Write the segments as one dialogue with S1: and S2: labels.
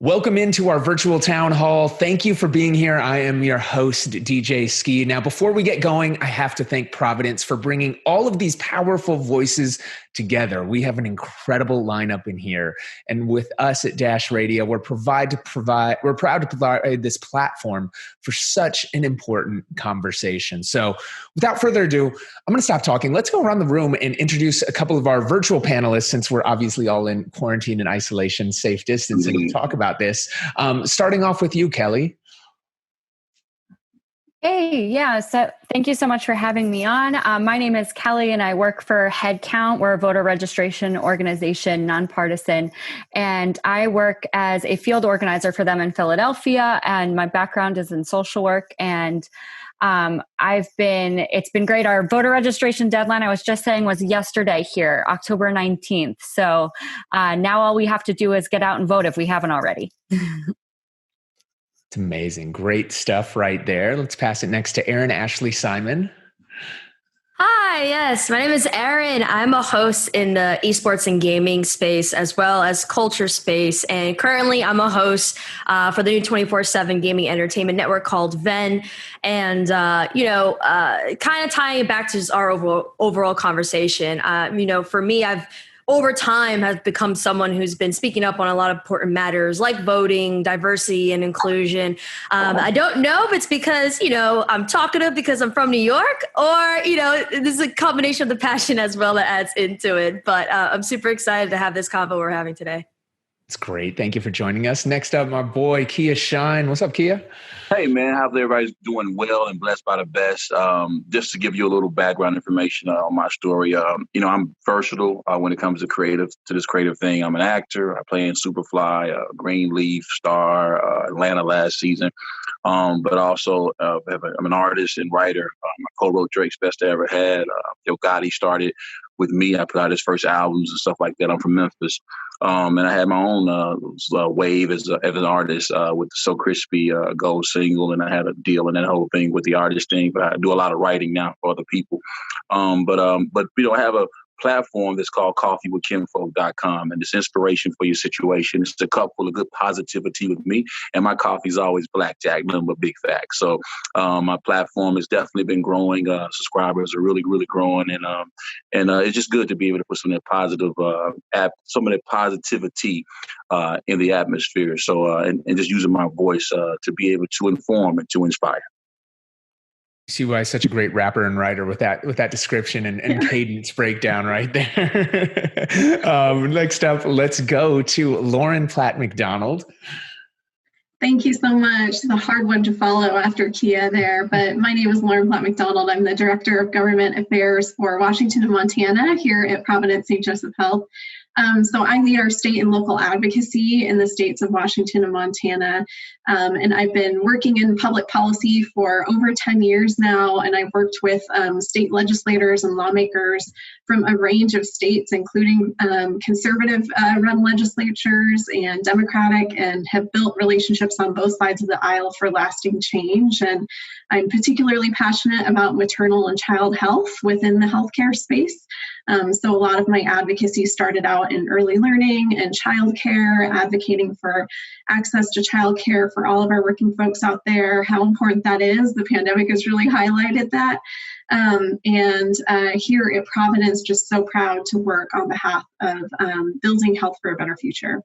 S1: Welcome into our virtual town hall. Thank you for being here. I am your host, DJ Ski. Now, before we get going, I have to thank Providence for bringing all of these powerful voices together. We have an incredible lineup in here. And with us at Dash Radio, we're proud to provide this platform for such an important conversation. So without further ado, I'm going to stop talking. Let's go around the room and introduce a couple of our virtual panelists, since we're obviously all in quarantine and isolation, safe distancing, to talk about this. Starting off with you, Kelly.
S2: Hey, yeah. So thank you so much for having me on. My name is Kelly and I work for Headcount. We're a voter registration organization, nonpartisan. And I work as a field organizer for them in Philadelphia. And my background is in social work. And it's been great. Our voter registration deadline, I was just saying, was yesterday here, October 19th. So now all we have to do is get out and vote if we haven't already.
S1: It's amazing. Great stuff right there. Let's pass it next to Erin Ashley Simon.
S3: Hi, yes. My name is Erin. I'm a host in the esports and gaming space as well as culture space. And currently I'm a host for the new 24/7 gaming entertainment network called Venn. And, kind of tying it back to just our overall conversation, for me, over time have become someone who's been speaking up on a lot of important matters like voting, diversity, and inclusion. I don't know if it's because, I'm talkative because I'm from New York, or, this is a combination of the passion as well that adds into it. But I'm super excited to have this convo we're having today.
S1: It's great. Thank you for joining us. Next up, my boy, Kia Shine. What's up, Kia?
S4: Hey, man. How's everybody's doing? Well and blessed by the best. Just to give you a little background information on my story. I'm versatile when it comes to this creative thing. I'm an actor. I play in Superfly, Greenleaf, Star, Atlanta last season. But also I'm an artist and writer. I co-wrote Drake's Best I Ever Had. Yo Gotti started with me. I put out his first albums and stuff like that. I'm from Memphis. And I had my own wave as an artist with the So Crispy Gold single, and I had a deal and that whole thing with the artist thing. But I do a lot of writing now for other people. But I have a platform that's called coffeewithkinfolk.com, and it's inspiration for your situation. It's a cup full of good positivity with me, and my coffee's always blackjack, nothing but big facts. So my platform has definitely been growing. Subscribers are really, really growing, and it's just good to be able to put some of that positivity in the atmosphere. So and just using my voice to be able to inform and to inspire.
S1: See why such a great rapper and writer with that description and cadence breakdown right there. Next up, let's go to Lauren Platt Mcdonald.
S5: Thank you so much. It's a hard one to follow after Kia there, but my name is Lauren Platt Mcdonald. I'm the Director of Government Affairs for Washington and Montana here at Providence St. Joseph Health. So I lead our state and local advocacy in the states of Washington and Montana. And I've been working in public policy for over 10 years now. And I've worked with state legislators and lawmakers from a range of states, including conservative run legislatures and Democratic, and have built relationships on both sides of the aisle for lasting change. And I'm particularly passionate about maternal and child health within the healthcare space. So a lot of my advocacy started out in early learning and childcare, advocating for access to childcare for all of our working folks out there, how important that is. The pandemic has really highlighted that. And here at Providence, just so proud to work on behalf of building health for a better future.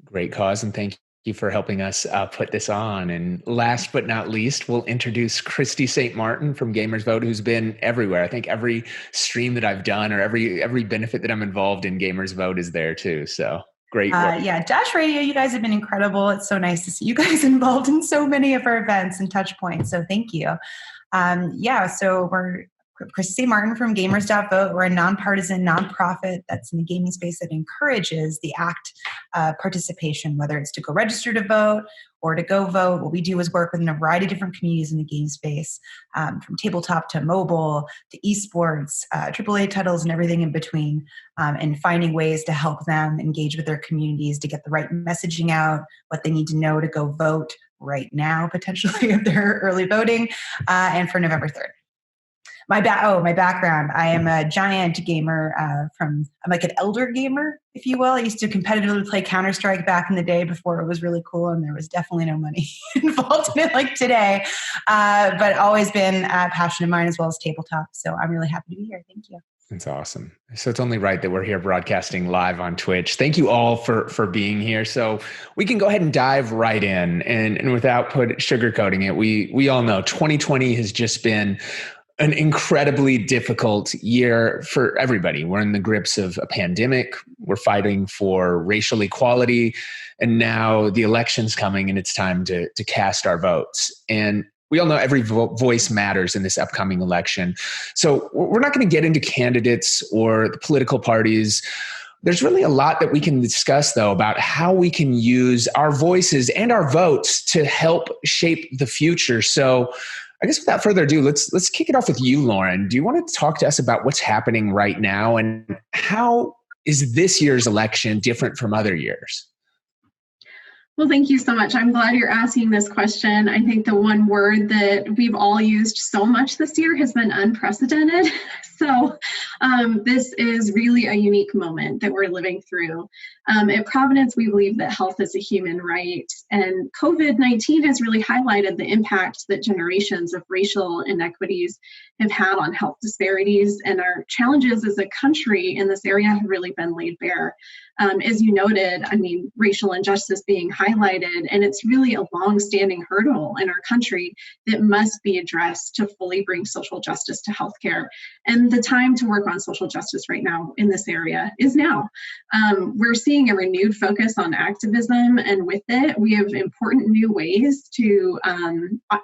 S1: Great cause, and thank you for helping us put this on. And last but not least, we'll introduce Christy St Martin from Gamersvote, who's been everywhere. I think every stream that I've done or every benefit that I'm involved in, Gamersvote is there too. So great work.
S6: Dash Radio, you guys have been incredible. It's so nice to see you guys involved in so many of our events and touch points. So thank you. So we're Christy St Martin from Gamers.vote. We're a nonpartisan nonprofit that's in the gaming space that encourages the act participation, whether it's to go register to vote or to go vote. What we do is work within a variety of different communities in the game space, from tabletop to mobile to esports, AAA titles and everything in between, and finding ways to help them engage with their communities to get the right messaging out, what they need to know to go vote right now, potentially if they're early voting, and for November 3rd. My background. I am a giant gamer. I'm like an elder gamer, if you will. I used to competitively play Counter-Strike back in the day before it was really cool, and there was definitely no money involved in it like today. But always been a passion of mine as well as tabletop. So I'm really happy to be here. Thank you.
S1: That's awesome. So it's only right that we're here broadcasting live on Twitch. Thank you all for being here. So we can go ahead and dive right in, and without sugarcoating it, we all know 2020 has just been an incredibly difficult year for everybody. We're in the grips of a pandemic. We're fighting for racial equality, and now the election's coming, and it's time to cast our votes. And we all know every voice matters in this upcoming election. So we're not going to get into candidates or the political parties. There's really a lot that we can discuss, though, about how we can use our voices and our votes to help shape the future. So I guess without further ado, let's kick it off with you, Lauren. Do you want to talk to us about what's happening right now, and how is this year's election different from other years?
S5: Well, thank you so much. I'm glad you're asking this question. I think the one word that we've all used so much this year has been unprecedented. So this is really a unique moment that we're living through. At Providence, we believe that health is a human right, and COVID-19 has really highlighted the impact that generations of racial inequities have had on health disparities, and our challenges as a country in this area have really been laid bare. As you noted, racial injustice being highlighted, and it's really a long-standing hurdle in our country that must be addressed to fully bring social justice to healthcare. And the time to work on social justice right now in this area is now. We're seeing a renewed focus on activism, and with it, we have important new ways to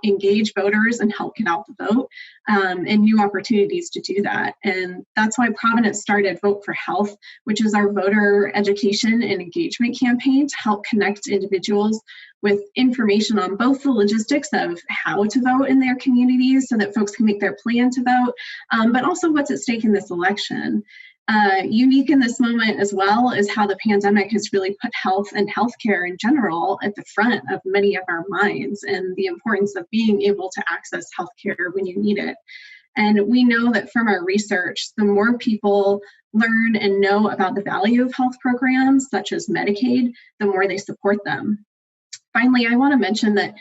S5: engage voters and help get out the vote, and new opportunities to do that. And that's why Providence started Vote for Health, which is our voter education and engagement campaign to help connect individuals with information on both the logistics of how to vote in their communities so that folks can make their plan to vote, but also what's at stake in this election. Unique in this moment as well is how the pandemic has really put health and healthcare in general at the front of many of our minds, and the importance of being able to access healthcare when you need it. And we know that from our research, the more people learn and know about the value of health programs such as Medicaid, the more they support them. Finally, I want to mention that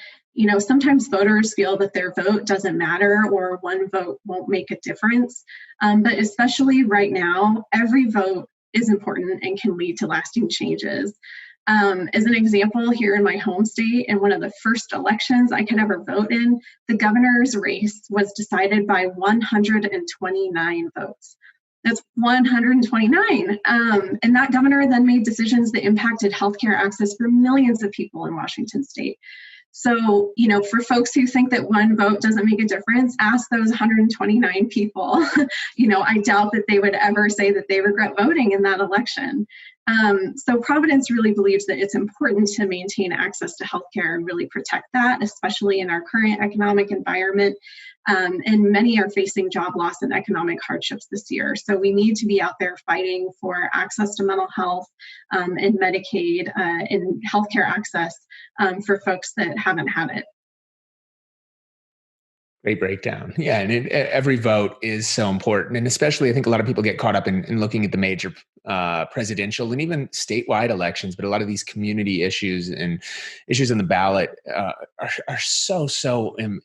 S5: sometimes voters feel that their vote doesn't matter or one vote won't make a difference. But especially right now, every vote is important and can lead to lasting changes. As an example, here in my home state, in one of the first elections I could ever vote in, the governor's race was decided by 129 votes. That's 129. And that governor then made decisions that impacted healthcare access for millions of people in Washington state. So, for folks who think that one vote doesn't make a difference, ask those 129 people. I doubt that they would ever say that they regret voting in that election. So Providence really believes that it's important to maintain access to healthcare and really protect that, especially in our current economic environment. And many are facing job loss and economic hardships this year. So we need to be out there fighting for access to mental health and Medicaid and healthcare access for folks that haven't had it.
S1: Great breakdown. Yeah, and every vote is so important. And especially, I think a lot of people get caught up in looking at the major presidential and even statewide elections, but a lot of these community issues and issues on the ballot are so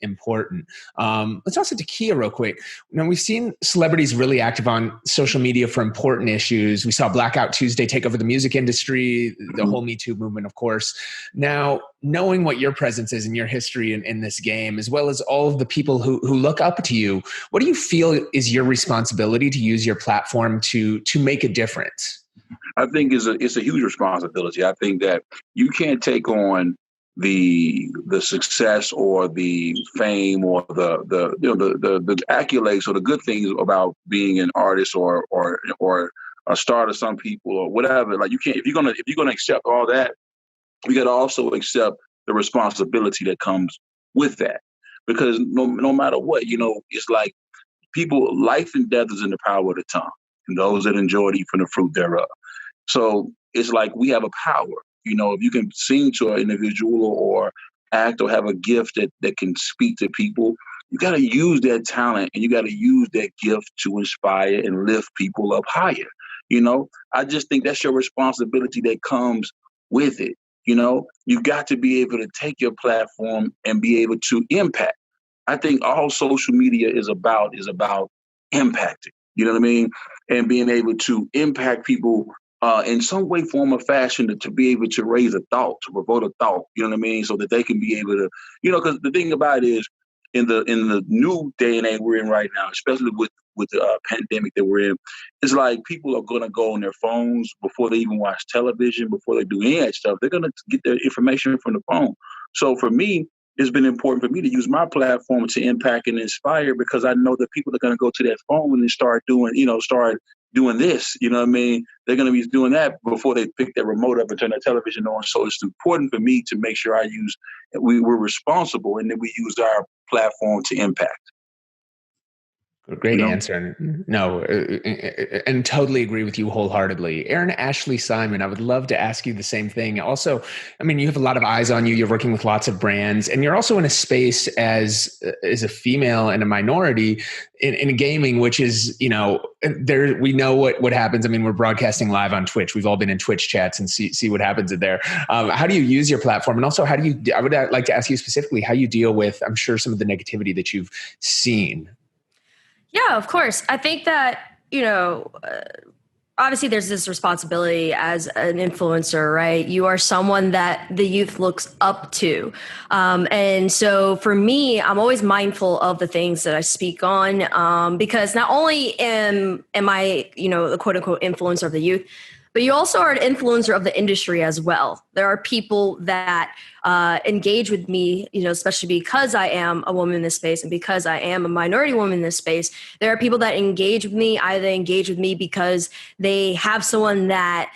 S1: important. Let's also to Kia real quick. We've seen celebrities really active on social media for important issues. We saw Blackout Tuesday take over the music industry, the whole Me Too movement, of course. Now, knowing what your presence is and your history in this game, as well as all of the people who look up to you, what do you feel is your responsibility to use your platform to make a difference?
S4: I think it's a huge responsibility. I think that you can't take on the success or the fame or the accolades or the good things about being an artist or a star to some people or whatever. Like you can't, if you're gonna accept all that, you got to also accept the responsibility that comes with that. Because no matter what, it's like life and death is in the power of the tongue, and those that enjoy it eat from the fruit thereof. So it's like we have a power. If you can sing to an individual or act or have a gift that can speak to people, you got to use that talent and you got to use that gift to inspire and lift people up higher. I just think that's your responsibility that comes with it. You've got to be able to take your platform and be able to impact. I think all social media is about impacting, you know what I mean? And being able to impact people in some way, form, or fashion to be able to raise a thought, to provoke a thought, you know what I mean? So that they can be able to, because the thing about it is in the new day and age we're in right now, especially with the pandemic that we're in, it's like people are going to go on their phones before they even watch television, before they do any of that stuff. They're going to get their information from the phone. So for me, it's been important for me to use my platform to impact and inspire, because I know that people are going to go to their phone and start doing this, you know what I mean? They're going to be doing that before they pick their remote up and turn their television on. So it's important for me to make sure we're responsible and that we use our platform to impact.
S1: Great answer. No, and totally agree with you wholeheartedly. Erin Ashley Simon, I would love to ask you the same thing. Also, I mean, you have a lot of eyes on you. You're working with lots of brands, and you're also in a space as a female and a minority in gaming, which is, we know what happens. I mean, we're broadcasting live on Twitch. We've all been in Twitch chats and see what happens in there. How do you use your platform? And also, I would like to ask you specifically how you deal with, I'm sure, some of the negativity that you've seen.
S3: Yeah, of course. I think that, obviously there's this responsibility as an influencer, right? You are someone that the youth looks up to. And so for me, I'm always mindful of the things that I speak on, because not only am I, the quote unquote influencer of the youth, but you also are an influencer of the industry as well. There are people that engage with me, especially because I am a woman in this space and because I am a minority woman in this space. There are people that engage with me, either engage with me because they have someone that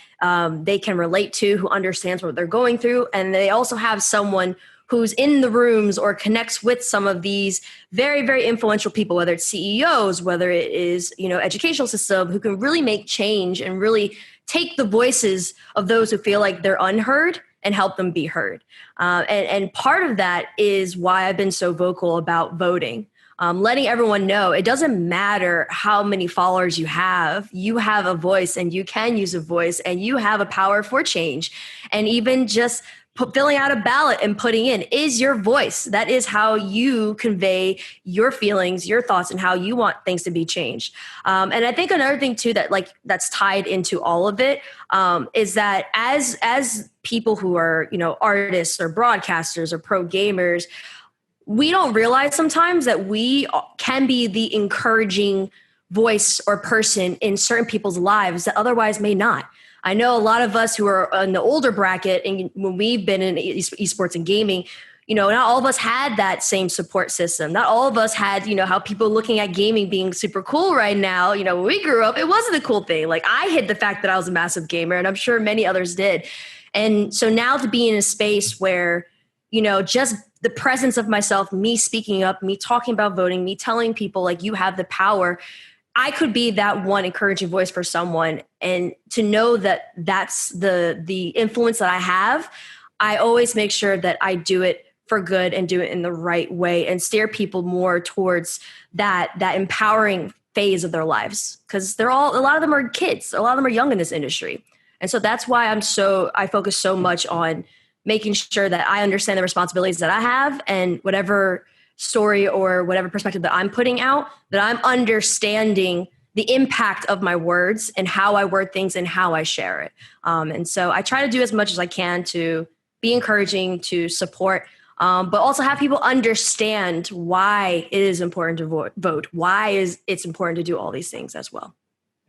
S3: they can relate to, who understands what they're going through. And they also have someone who's in the rooms or connects with some of these very, very influential people, whether it's CEOs, whether it is, educational system, who can really make change and really take the voices of those who feel like they're unheard and help them be heard. And part of that is why I've been so vocal about voting, letting everyone know it doesn't matter how many followers you have a voice and you can use a voice and you have a power for change. And even just filling out a ballot and putting in is your voice. That is how you convey your feelings, your thoughts, and how you want things to be changed. And I think another thing too that's tied into all of it is that as people who are artists or broadcasters or pro gamers, we don't realize sometimes that we can be the encouraging voice or person in certain people's lives that otherwise may not. I know a lot of us who are in the older bracket, and when we've been in esports and gaming, not all of us had that same support system. Not all of us had, how people looking at gaming being super cool right now. When we grew up, it wasn't a cool thing. Like, I hid the fact that I was a massive gamer, and I'm sure many others did. And so now to be in a space where, just the presence of myself, me speaking up, me talking about voting, me telling people like, you have the power, I could be that one encouraging voice for someone. And to know that that's the influence that I have, I always make sure that I do it for good and do it in the right way and steer people more towards that empowering phase of their lives. Because a lot of them are kids. A lot of them are young in this industry. And so that's why I focus so much on making sure that I understand the responsibilities that I have, and whatever story or whatever perspective that I'm putting out, that I'm understanding the impact of my words and how I word things and how I share it. And so I try to do as much as I can to be encouraging, to support, but also have people understand why it is important to vote, why it's important to do all these things as well.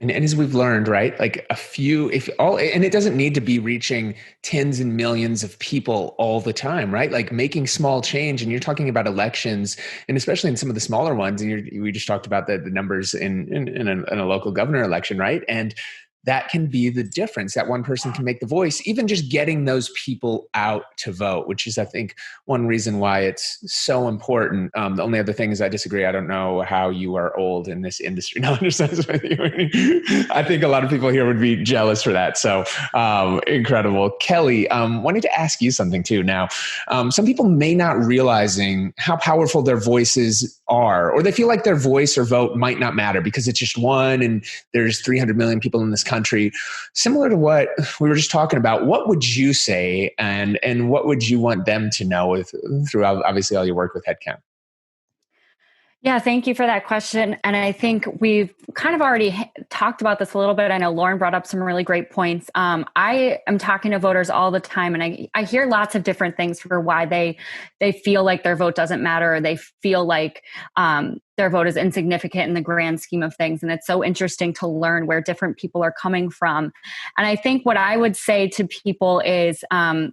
S1: And as we've learned, right, like and it doesn't need to be reaching tens and millions of people all the time, right? Like making small change, and you're talking about elections, and especially in some of the smaller ones, and we just talked about the numbers in a local governor election, right? And that can be the difference. That one person can make the voice, even just getting those people out to vote, which is, I think, one reason why it's so important. The only other thing is I disagree. I don't know how you are old in this industry. No, I understand. I think a lot of people here would be jealous for that. So incredible. Kelly, wanted to ask you something too. Now, some people may not realizing how powerful their voices are, or they feel like their voice or vote might not matter because it's just one and there's 300 million people in this country. Similar to what we were just talking about, what would you say and what would you want them to know through obviously all your work with headcount?
S2: Yeah, thank you for that question. And I think we've kind of already talked about this a little bit. I know Lauren brought up some really great points. I am talking to voters all the time, and I hear lots of different things for why they feel like their vote doesn't matter, or they feel like their vote is insignificant in the grand scheme of things. And it's so interesting to learn where different people are coming from. And I think what I would say to people is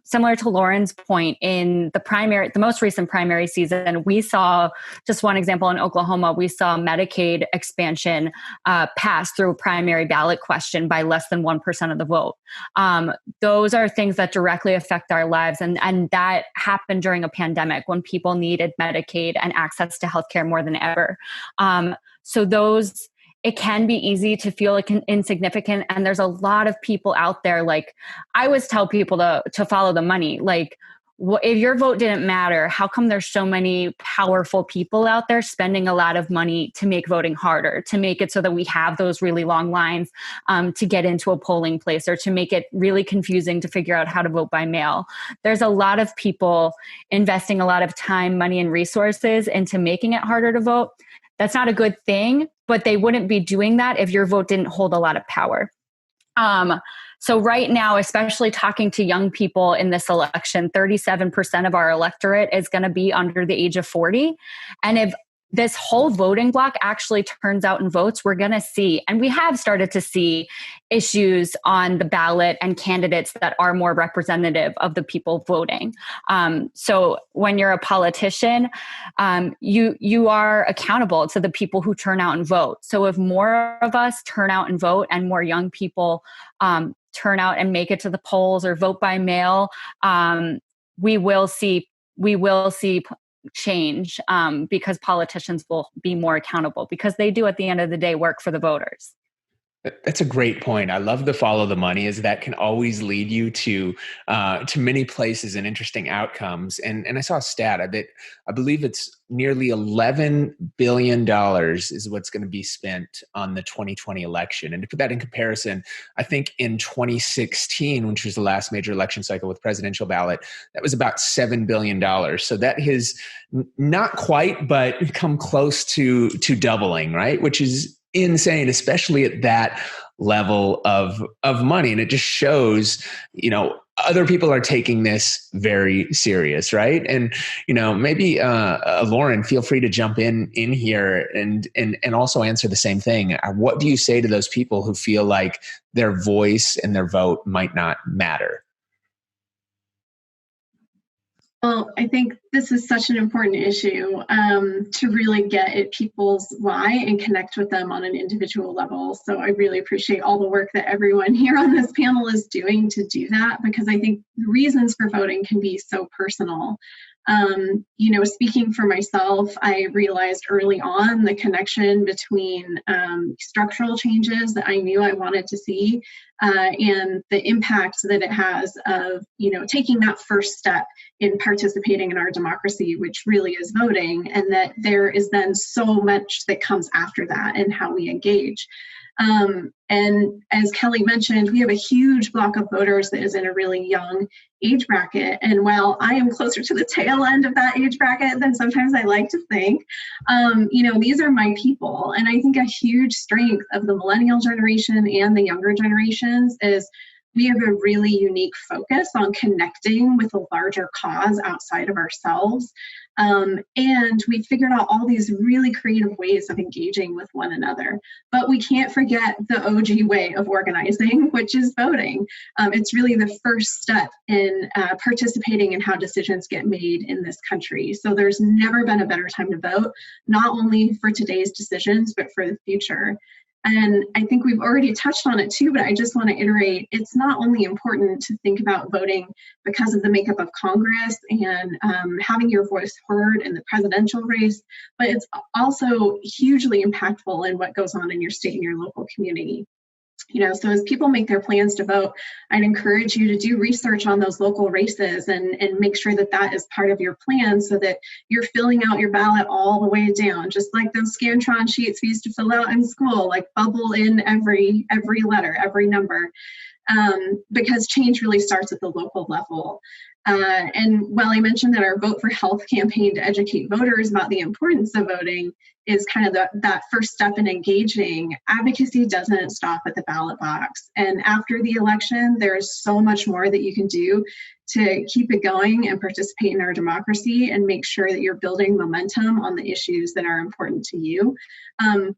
S2: similar to Lauren's point. In the most recent primary season, we saw, just one example in Oklahoma, we saw Medicaid expansion pass through a primary ballot question by less than 1% of the vote. Those are things that directly affect our lives. And that happened during a pandemic when people needed Medicaid and access to healthcare more than ever. So it can be easy to feel like insignificant. And there's a lot of people out there. Like, I always tell people to follow the money. Like, if your vote didn't matter, how come there's so many powerful people out there spending a lot of money to make voting harder, to make it so that we have those really long lines to get into a polling place, or to make it really confusing to figure out how to vote by mail? There's a lot of people investing a lot of time, money, and resources into making it harder to vote. That's not a good thing, but they wouldn't be doing that if your vote didn't hold a lot of power. So right now, especially talking to young people in this election, 37% of our electorate is going to be under the age of 40. And if this whole voting block actually turns out and votes, we're going to see, and we have started to see, issues on the ballot and candidates that are more representative of the people voting. So when you're a politician, you are accountable to the people who turn out and vote. So if more of us turn out and vote, and more young people turn out and make it to the polls or vote by mail, we will see change, because politicians will be more accountable, because they do at the end of the day work for the voters.
S1: That's a great point. I love the follow the money, as that can always lead you to many places and interesting outcomes. And I saw a stat that I believe it's nearly $11 billion is what's going to be spent on the 2020 election. And to put that in comparison, I think in 2016, which was the last major election cycle with presidential ballot, that was about $7 billion. So that has not quite, but come close to doubling, right? Which is insane, especially at that level of money. And it just shows, other people are taking this very serious, right? And, maybe Lauren, feel free to jump in here and also answer the same thing. What do you say to those people who feel like their voice and their vote might not matter?
S5: Well, I think this is such an important issue to really get at people's why and connect with them on an individual level. So I really appreciate all the work that everyone here on this panel is doing to do that, because I think reasons for voting can be so personal. Speaking for myself, I realized early on the connection between structural changes that I knew I wanted to see and the impact that it has of, taking that first step in participating in our democracy, which really is voting, and that there is then so much that comes after that and how we engage. And as Kelly mentioned, we have a huge block of voters that is in a really young age bracket. And while I am closer to the tail end of that age bracket than sometimes I like to think, these are my people. And I think a huge strength of the millennial generation and the younger generations is we have a really unique focus on connecting with a larger cause outside of ourselves. And we figured out all these really creative ways of engaging with one another. But we can't forget the OG way of organizing, which is voting. It's really the first step in participating in how decisions get made in this country. So there's never been a better time to vote, not only for today's decisions, but for the future. And I think we've already touched on it too, but I just want to iterate, it's not only important to think about voting because of the makeup of Congress and having your voice heard in the presidential race, but it's also hugely impactful in what goes on in your state and your local community. So as people make their plans to vote, I'd encourage you to do research on those local races and make sure that that is part of your plan so that you're filling out your ballot all the way down, just like those Scantron sheets we used to fill out in school, like bubble in every letter, every number, because change really starts at the local level. And while I mentioned that our Vote for Health campaign to educate voters about the importance of voting is kind of that first step in engaging, advocacy doesn't stop at the ballot box. And after the election, there's so much more that you can do to keep it going and participate in our democracy and make sure that you're building momentum on the issues that are important to you.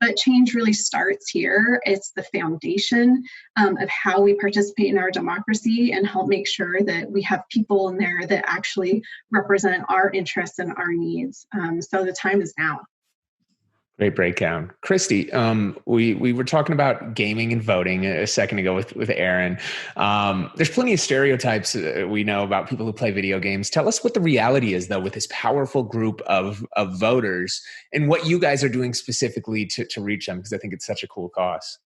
S5: But change really starts here. It's the foundation of how we participate in our democracy and help make sure that we have people in there that actually represent our interests and our needs. So the time is now.
S1: Great breakdown. Christy, we were talking about gaming and voting a second ago with Aaron. There's plenty of stereotypes we know about people who play video games. Tell us what the reality is, though, with this powerful group of voters and what you guys are doing specifically to reach them, because I think it's such a cool cause.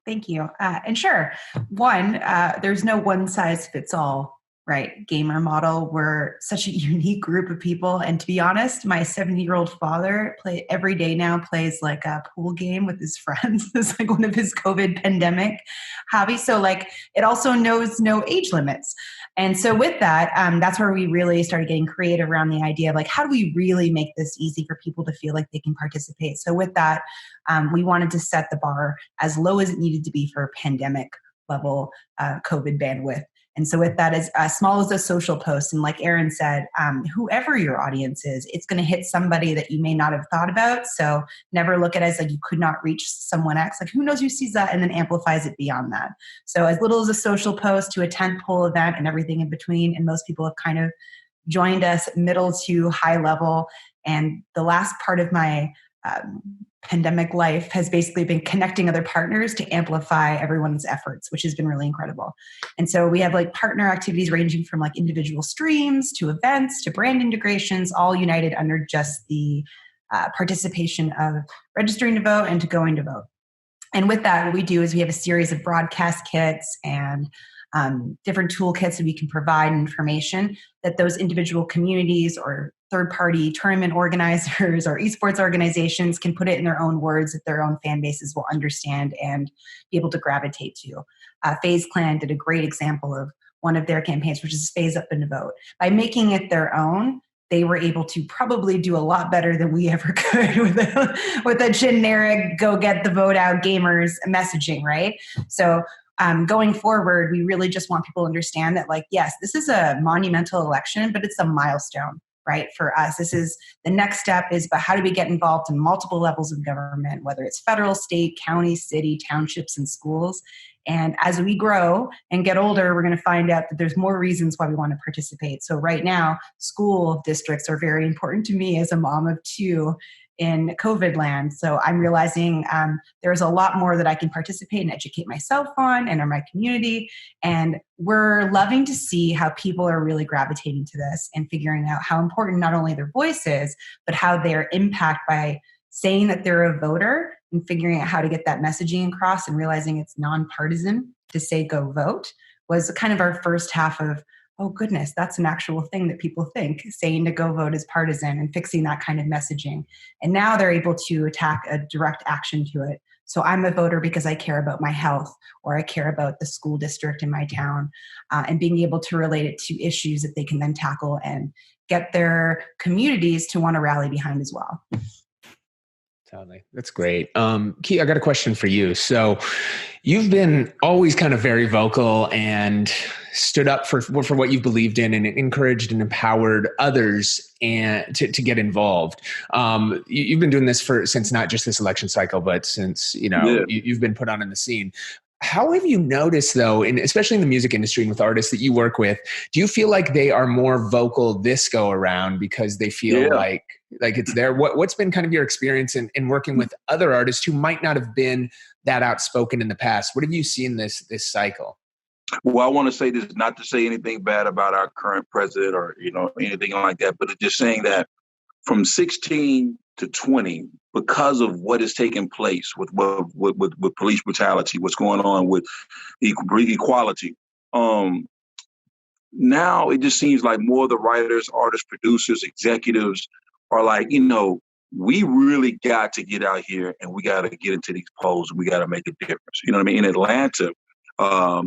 S6: Thank you. And sure, there's no one size fits all, right, gamer model. We're such a unique group of people. And to be honest, my 70-year-old father every day now plays like a pool game with his friends. It's like one of his COVID pandemic hobbies. So like it also knows no age limits. And so with that, that's where we really started getting creative around the idea of like, how do we really make this easy for people to feel like they can participate? So with that, we wanted to set the bar as low as it needed to be for pandemic level COVID bandwidth. And so with that, as small as a social post, and like Aaron said, whoever your audience is, it's going to hit somebody that you may not have thought about. So never look at it as like you could not reach someone X. Like who knows who sees that and then amplifies it beyond that. So as little as a social post to a tentpole event and everything in between. And most people have kind of joined us middle to high level. And the last part of my pandemic life has basically been connecting other partners to amplify everyone's efforts, which has been really incredible. And so we have like partner activities ranging from like individual streams to events to brand integrations, all united under just the participation of registering to vote and to going to vote. And with that, what we do is we have a series of broadcast kits and different toolkits that we can provide information that those individual communities or third-party tournament organizers or esports organizations can put it in their own words that their own fan bases will understand and be able to gravitate to. FaZe Clan did a great example of one of their campaigns, which is Phase Up and Vote. By making it their own, they were able to probably do a lot better than we ever could with a generic go get the vote out gamers messaging, right? So going forward, we really just want people to understand that, like, yes, this is a monumental election, but it's a milestone, right? For us, this is the next step is, but how do we get involved in multiple levels of government, whether it's federal, state, county, city, townships, and schools. And as we grow and get older, we're going to find out that there's more reasons why we want to participate. So right now, school districts are very important to me as a mom of two in COVID land. So I'm realizing there's a lot more that I can participate and educate myself on and in my community. And we're loving to see how people are really gravitating to this and figuring out how important not only their voice is, but how they're impacted by saying that they're a voter and figuring out how to get that messaging across and realizing it's nonpartisan to say go vote was kind of our first half of, oh goodness, that's an actual thing that people think. Saying to go vote is partisan and fixing that kind of messaging. And now they're able to attack a direct action to it. So I'm a voter because I care about my health or I care about the school district in my town, and being able to relate it to issues that they can then tackle and get their communities to want to rally behind as well.
S1: Totally. That's great. Key, I got a question for you. So you've been always kind of very vocal and stood up for what you've believed in and encouraged and empowered others and to get involved. You've been doing this since not just this election cycle, but since, you've been put on in the scene. How have you noticed, though, especially in the music industry and with artists that you work with, do you feel like they are more vocal this go around because they feel like it's there? What's been kind of your experience in working with other artists who might not have been that outspoken in the past? What have you seen this cycle?
S4: Well, I want to say this, not to say anything bad about our current president or, anything like that, but it's just saying that from 16 to 20 because of what is taking place with police brutality, what's going on with equality. Now it just seems like more of the writers, artists, producers, executives are like, we really got to get out here and we got to get into these polls. We got to make a difference. You know what I mean? In Atlanta,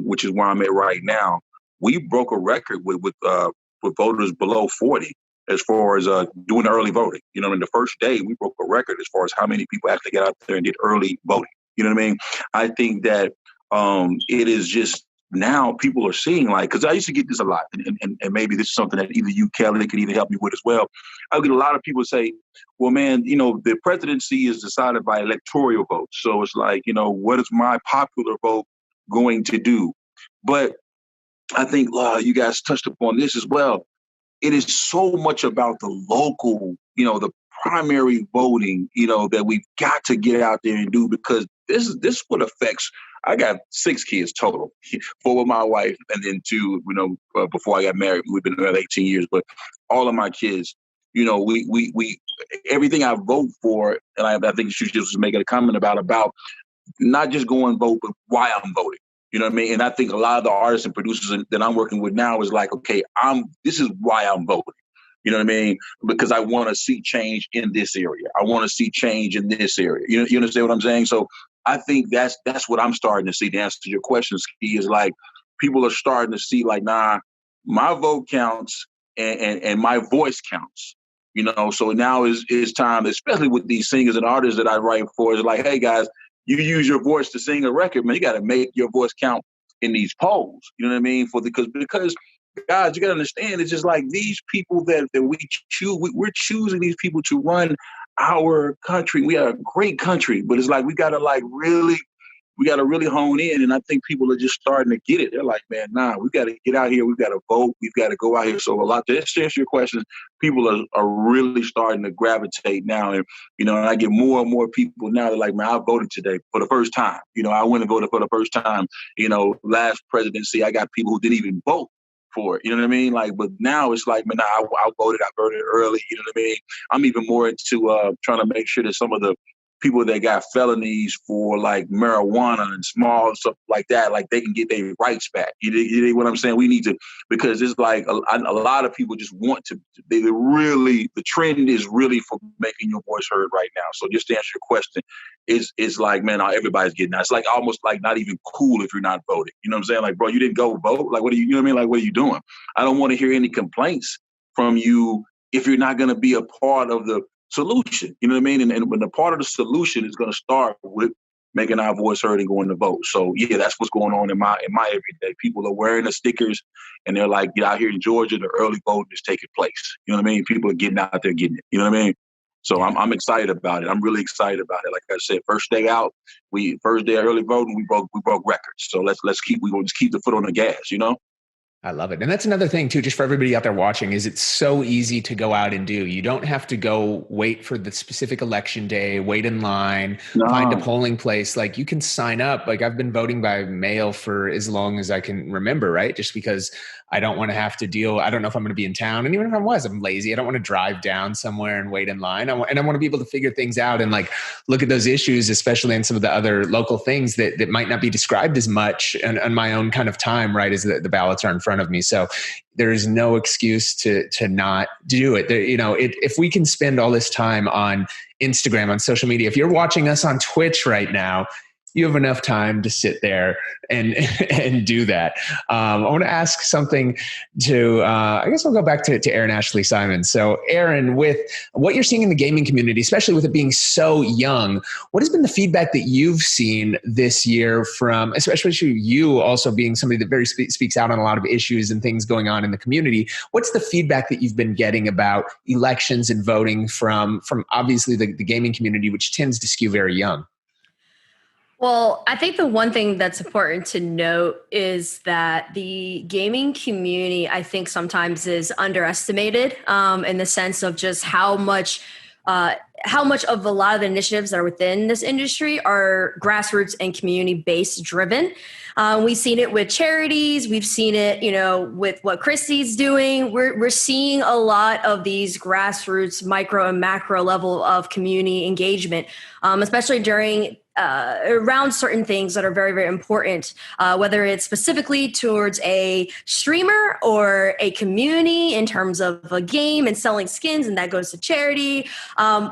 S4: which is where I'm at right now, we broke a record with voters below 40 as far as doing early voting. In the first day, we broke a record as far as how many people actually got out there and did early voting. You know what I mean? I think that it is just now people are seeing, because I used to get this a lot, and maybe this is something that either you, Kelly, could even help me with as well. I get a lot of people say, well, man, the presidency is decided by electoral votes. So it's like, what is my popular vote going to do? But I think you guys touched upon this as well. It is so much about the local, the primary voting, that we've got to get out there and do, because this is what affects. I got 6 kids total, 4 with my wife, and then 2, before I got married. We've been married 18 years, but all of my kids, we everything I vote for, and I think you just was making a comment about not just go and vote, but why I'm voting. You know what I mean? And I think a lot of the artists and producers that I'm working with now is like, okay, this is why I'm voting. You know what I mean? Because I want to see change in this area. I want to see change in this area. You understand what I'm saying? So I think that's what I'm starting to see. To answer your question, Ski, is like people are starting to see like, nah, my vote counts and my voice counts. So now is time, especially with these singers and artists that I write for, is like, hey guys, you use your voice to sing a record, man. You got to make your voice count in these polls. You know what I mean? Because guys, you got to understand, it's just like these people that we choose. We're choosing these people to run our country. We are a great country, but it's like we got to really hone in. And I think people are just starting to get it. They're like, man, nah, we got to get out here. We've got to vote. We've got to go out here. So a lot to answer your questions, people are really starting to gravitate now. And, and I get more and more people now. They're like, man, I voted today for the first time. I went and voted for the first time. Last presidency, I got people who didn't even vote for it. You know what I mean? But now it's like, man, I voted early. You know what I mean? I'm even more into trying to make sure that some of the people that got felonies for like marijuana and small stuff like that, like they can get their rights back. You know what I'm saying? We need to, because it's like a lot of people just want to, the trend is really for making your voice heard right now. So just to answer your question, it's like, man, everybody's getting out. It's like almost like not even cool if you're not voting. You know what I'm saying? Like, bro, you didn't go vote. Like, you know what I mean? Like, what are you doing? I don't want to hear any complaints from you if you're not going to be a part of the solution. You know what I mean? And when the part of the solution is going to start with making our voice heard and going to vote. So yeah, that's what's going on in my everyday. People are wearing the stickers and they're like, get out here in Georgia, the early voting is taking place. You know what I mean? People are getting out there getting it. You know what I mean? So I'm excited about it. I'm really excited about it. Like I said, first day out, first day of early voting, we broke records. So we're gonna just keep the foot on the gas,
S1: I love it. And that's another thing too, just for everybody out there watching, is it's so easy to go out and do. You don't have to go wait for the specific election day, wait in line, find a polling place. Like you can sign up. Like I've been voting by mail for as long as I can remember, right? Just because I don't want to have to deal. I don't know if I'm going to be in town. And even if I'm lazy. I don't want to drive down somewhere and wait in line. I want to be able to figure things out and like look at those issues, especially in some of the other local things that might not be described as much on my own kind of time, right? As the ballots are in front of me. So there is no excuse to not do it. If we can spend all this time on Instagram, on social media, if you're watching us on Twitch right now, you have enough time to sit there and do that. I want to ask something to, I guess I'll go back to Aaron Ashley Simon. So Aaron, with what you're seeing in the gaming community, especially with it being so young, what has been the feedback that you've seen this year from, especially you also being somebody that very speaks out on a lot of issues and things going on in the community? What's the feedback that you've been getting about elections and voting from obviously the gaming community, which tends to skew very young?
S3: Well, I think the one thing that's important to note is that the gaming community, I think sometimes is underestimated in the sense of just how much how much of a lot of the initiatives that are within this industry are grassroots and community-based driven. We've seen it with charities. We've seen it, with what Christy's doing. We're seeing a lot of these grassroots, micro and macro level of community engagement, especially during around certain things that are very, very important, whether it's specifically towards a streamer or a community in terms of a game and selling skins, and that goes to charity.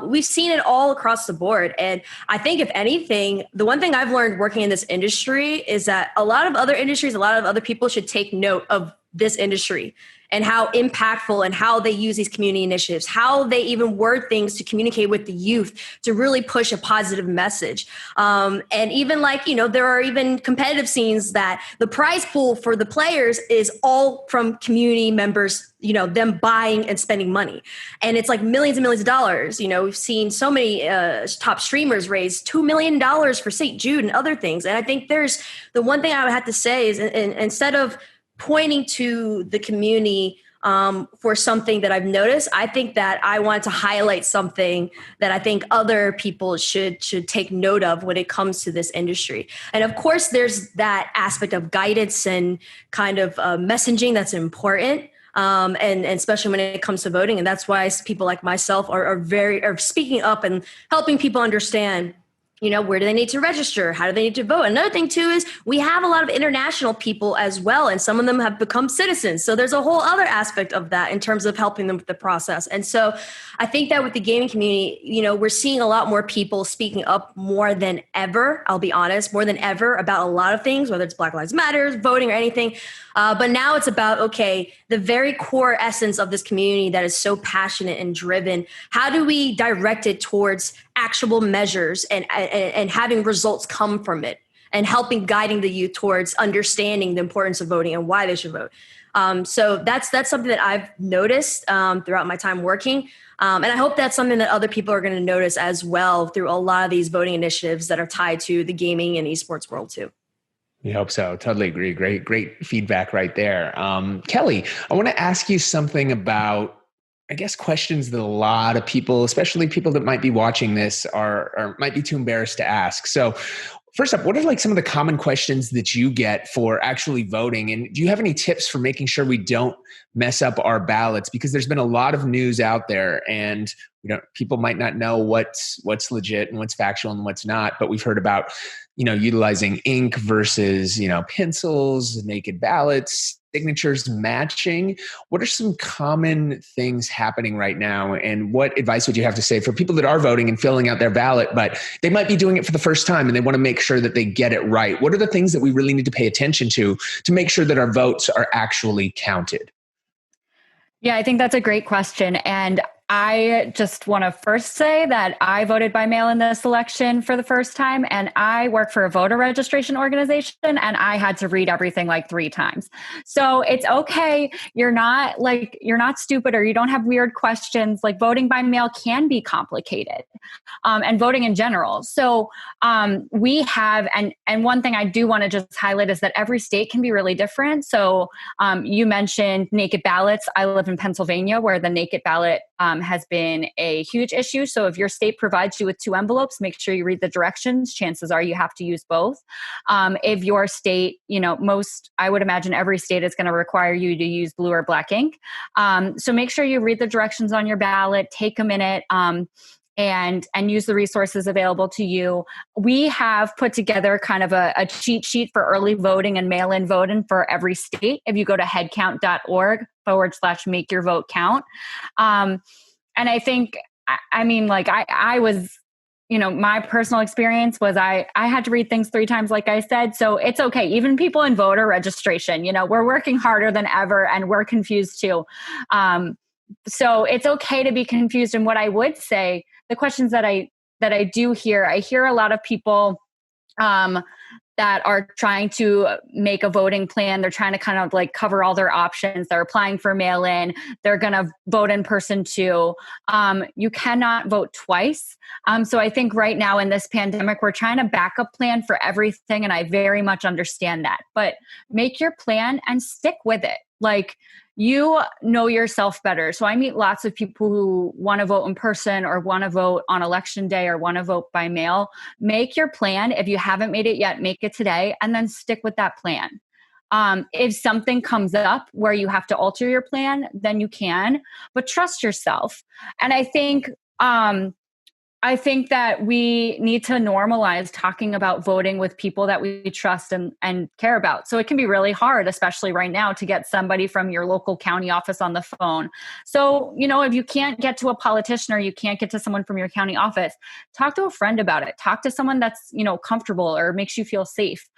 S3: We've seen it all across the board. And I think if anything, the one thing I've learned working in this industry is that a lot of other industries, a lot of other people should take note of this industry and how impactful and how they use these community initiatives, how they even word things to communicate with the youth to really push a positive message. And even there are even competitive scenes that the prize pool for the players is all from community members, them buying and spending money. And it's like millions and millions of dollars. We've seen so many top streamers raise $2 million for St. Jude and other things. And I think there's the one thing I would have to say is instead of pointing to the community for something that I've noticed, I think that I want to highlight something that I think other people should take note of when it comes to this industry. And of course, there's that aspect of guidance and kind of messaging that's important. And especially when it comes to voting. And that's why people like myself are speaking up and helping people understand, where do they need to register? How do they need to vote? Another thing too is we have a lot of international people as well, and some of them have become citizens. So there's a whole other aspect of that in terms of helping them with the process. And so I think that with the gaming community, we're seeing a lot more people speaking up more than ever, I'll be honest, more than ever about a lot of things, whether it's Black Lives Matter, voting or anything. But now it's about, the very core essence of this community that is so passionate and driven. How do we direct it towards actual measures and having results come from it and guiding the youth towards understanding the importance of voting and why they should vote? So that's something that I've noticed throughout my time working. And I hope that's something that other people are going to notice as well through a lot of these voting initiatives that are tied to the gaming and esports world too.
S1: We hope so. Totally agree. Great feedback right there. Kelly, I want to ask you something about, I guess, questions that a lot of people, especially people that might be watching this, are might be too embarrassed to ask. So first up, what are some of the common questions that you get for actually voting? And do you have any tips for making sure we don't mess up our ballots? Because there's been a lot of news out there, and people might not know what's legit and what's factual and what's not. But we've heard about utilizing ink versus pencils, naked ballots, signatures matching. What are some common things happening right now? And what advice would you have to say for people that are voting and filling out their ballot, but they might be doing it for the first time and they want to make sure that they get it right? What are the things that we really need to pay attention to make sure that our votes are actually counted?
S2: Yeah, I think that's a great question. And I just want to first say that I voted by mail in this election for the first time, and I work for a voter registration organization, and I had to read everything 3 times. So it's okay. You're not stupid, or you don't have weird questions. Voting by mail can be complicated, and voting in general. So we have, and one thing I do want to just highlight is that every state can be really different. So you mentioned naked ballots. I live in Pennsylvania, where the naked ballot has been a huge issue. So if your state provides you with 2 envelopes, make sure you read the directions. Chances are you have to use both. If your state, I would imagine every state is going to require you to use blue or black ink. So make sure you read the directions on your ballot, take a minute, and use the resources available to you. We have put together kind of a cheat sheet for early voting and mail-in voting for every state. If you go to headcount.org/make your vote count. And I think, I was, my personal experience was I had to read things 3 times, like I said. So it's okay. Even people in voter registration, we're working harder than ever, and we're confused too. So it's okay to be confused. And what I would say, the questions that I do hear, I hear a lot of people that are trying to make a voting plan. They're trying to kind of cover all their options. They're applying for mail-in. They're going to vote in person too. You cannot vote twice. So I think right now in this pandemic, we're trying to backup plan for everything. And I very much understand that. But make your plan and stick with it. Like, you know yourself better. So I meet lots of people who want to vote in person or want to vote on election day or want to vote by mail. Make your plan. If you haven't made it yet, make it today and then stick with that plan. If something comes up where you have to alter your plan, then you can, but trust yourself. And I think that we need to normalize talking about voting with people that we trust and care about. So it can be really hard, especially right now, to get somebody from your local county office on the phone. So, if you can't get to a politician or you can't get to someone from your county office, talk to a friend about it. Talk to someone that's, comfortable or makes you feel safe.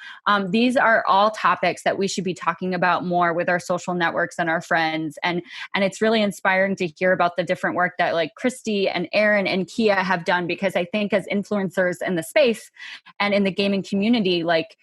S2: These are all topics that we should be talking about more with our social networks and our friends. And it's really inspiring to hear about the different work that like Christy and Aaron and Kia have done, because I think as influencers in the space and in the gaming community, like,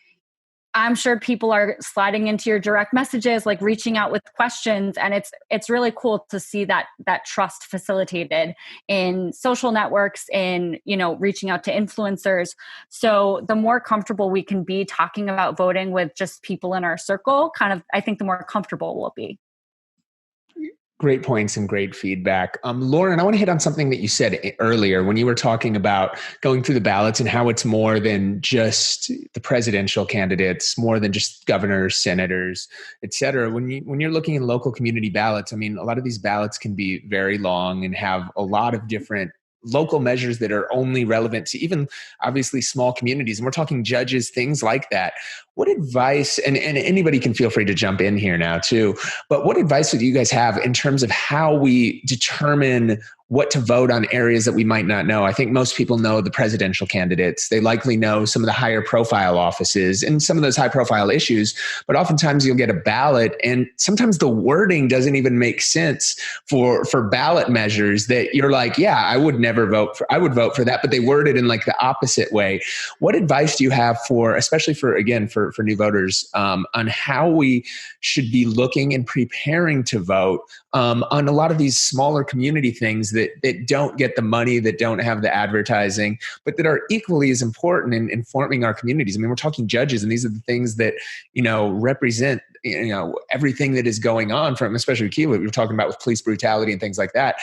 S2: I'm sure people are sliding into your direct messages, like reaching out with questions. And it's really cool to see that trust facilitated in social networks and, reaching out to influencers. So the more comfortable we can be talking about voting with just people in our circle, I think the more comfortable we'll be.
S1: Great points and great feedback. Lauren, I want to hit on something that you said earlier when you were talking about going through the ballots and how it's more than just the presidential candidates, more than just governors, senators, et cetera. When you're looking in local community ballots, I mean, a lot of these ballots can be very long and have a lot of different local measures that are only relevant to even obviously small communities. And we're talking judges, things like that. What advice, and anybody can feel free to jump in here now too, but what advice would you guys have in terms of how we determine what to vote on areas that we might not know? I think most people know the presidential candidates. They likely know some of the higher profile offices and some of those high profile issues, but oftentimes you'll get a ballot and sometimes the wording doesn't even make sense for ballot measures that you're like, yeah, I would vote for that, but they word it in like the opposite way. What advice do you have for, especially for new voters, on how we should be looking and preparing to vote on a lot of these smaller community things that don't get the money, that don't have the advertising, but that are equally as important in informing our communities? I mean, we're talking judges, and these are the things that, represent, everything that is going on from, especially Kia, we were talking about with police brutality and things like that.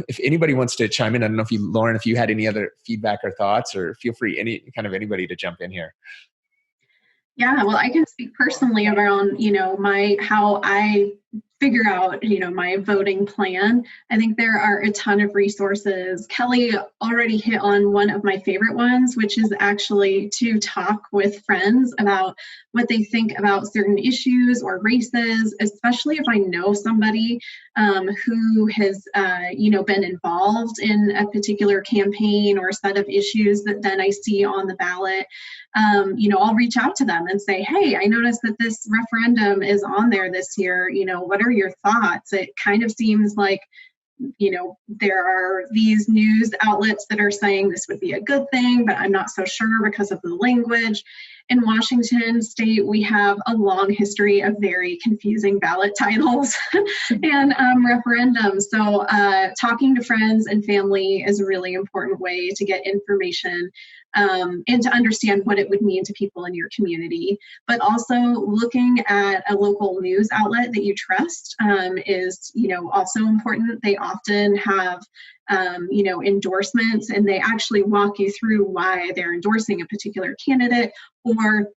S1: If anybody wants to chime in, I don't know Lauren, if you had any other feedback or thoughts, or feel free, anybody to jump in here.
S5: Yeah, well, I can speak personally around, how I figure out, my voting plan. I think there are a ton of resources. Kelly already hit on one of my favorite ones, which is actually to talk with friends about what they think about certain issues or races, especially if I know somebody who has, been involved in a particular campaign or set of issues that then I see on the ballot. I'll reach out to them and say, hey, I noticed that this referendum is on there this year. What are your thoughts? It kind of seems like, there are these news outlets that are saying this would be a good thing, but I'm not so sure because of the language. In Washington state, we have a long history of very confusing ballot titles and referendums. So talking to friends and family is a really important way to get information and to understand what it would mean to people in your community. But also looking at a local news outlet that you trust is, also important. They often have endorsements, and they actually walk you through why they're endorsing a particular candidate, or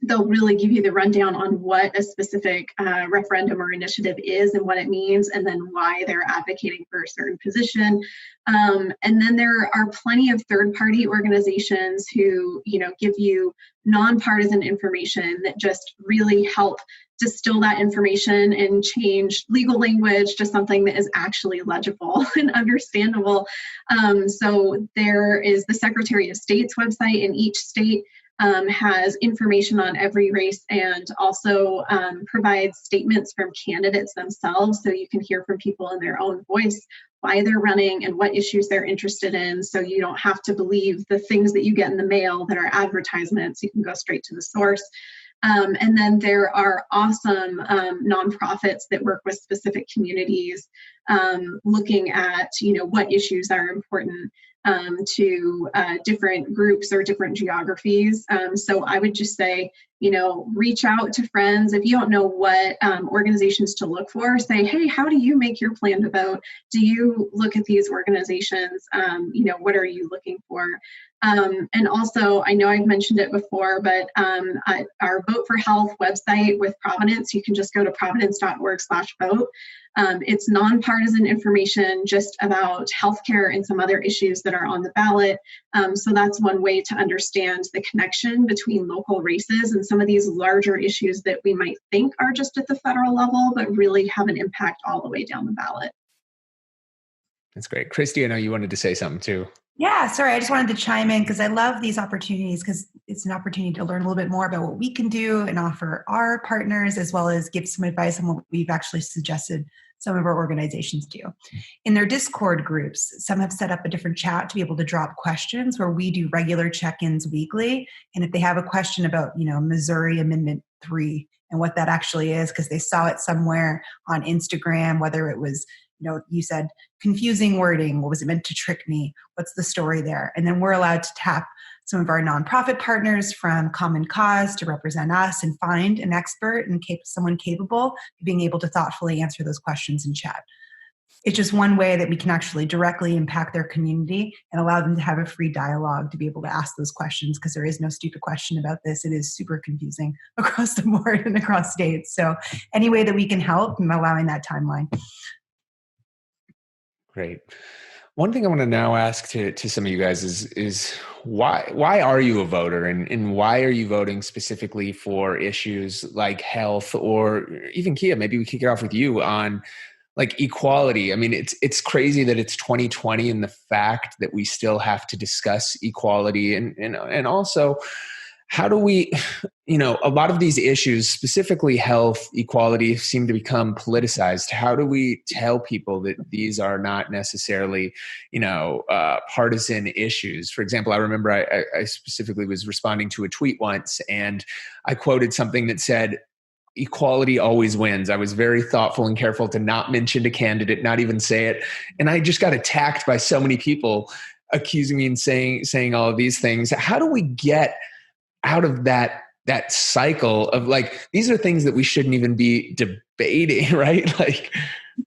S5: they'll really give you the rundown on what a specific referendum or initiative is and what it means, and then why they're advocating for a certain position. And then there are plenty of third-party organizations who, give you nonpartisan information that just really help distill that information and change legal language to something that is actually legible and understandable. So there is the Secretary of State's website, and each state has information on every race, and also provides statements from candidates themselves, so you can hear from people in their own voice why they're running and what issues they're interested in, so you don't have to believe the things that you get in the mail that are advertisements. You can go straight to the source. And then there are awesome nonprofits that work with specific communities, looking at, what issues are important to different groups or different geographies. So I would just say, reach out to friends. If you don't know what organizations to look for, say, hey, how do you make your plan to vote? Do you look at these organizations? What are you looking for? And also, I know I've mentioned it before, but our Vote for Health website with Providence, you can just go to providence.org/vote. It's nonpartisan information just about healthcare and some other issues that are on the ballot. So that's one way to understand the connection between local races and some of these larger issues that we might think are just at the federal level, but really have an impact all the way down the ballot.
S1: That's great. Christy, I know you wanted to say something too.
S6: Yeah, sorry. I just wanted to chime in because I love these opportunities because it's an opportunity to learn a little bit more about what we can do and offer our partners, as well as give some advice on what we've actually suggested some of our organizations do. In their Discord groups, some have set up a different chat to be able to drop questions where we do regular check-ins weekly. And if they have a question about, Missouri Amendment 3 and what that actually is, because they saw it somewhere on Instagram, whether it was you said confusing wording. What was it meant to trick me? What's the story there? And then we're allowed to tap some of our nonprofit partners from Common Cause to represent us and find an expert and someone capable of being able to thoughtfully answer those questions in chat. It's just one way that we can actually directly impact their community and allow them to have a free dialogue to be able to ask those questions, because there is no stupid question about this. It is super confusing across the board and across states. So any way that we can help, I'm allowing that timeline.
S1: Great. One thing I want to now ask to some of you guys is why are you a voter, and why are you voting specifically for issues like health, or even Kia, maybe we kick it off with you on like equality. I mean, it's crazy that it's 2020 and the fact that we still have to discuss equality, and also how do we, a lot of these issues, specifically health, equality, seem to become politicized. How do we tell people that these are not necessarily, partisan issues? For example, I remember I specifically was responding to a tweet once, and I quoted something that said, equality always wins. I was very thoughtful and careful to not mention a candidate, not even say it. And I just got attacked by so many people accusing me and saying all of these things. How do we get out of that cycle of like, these are things that we shouldn't even be debating, right? Like,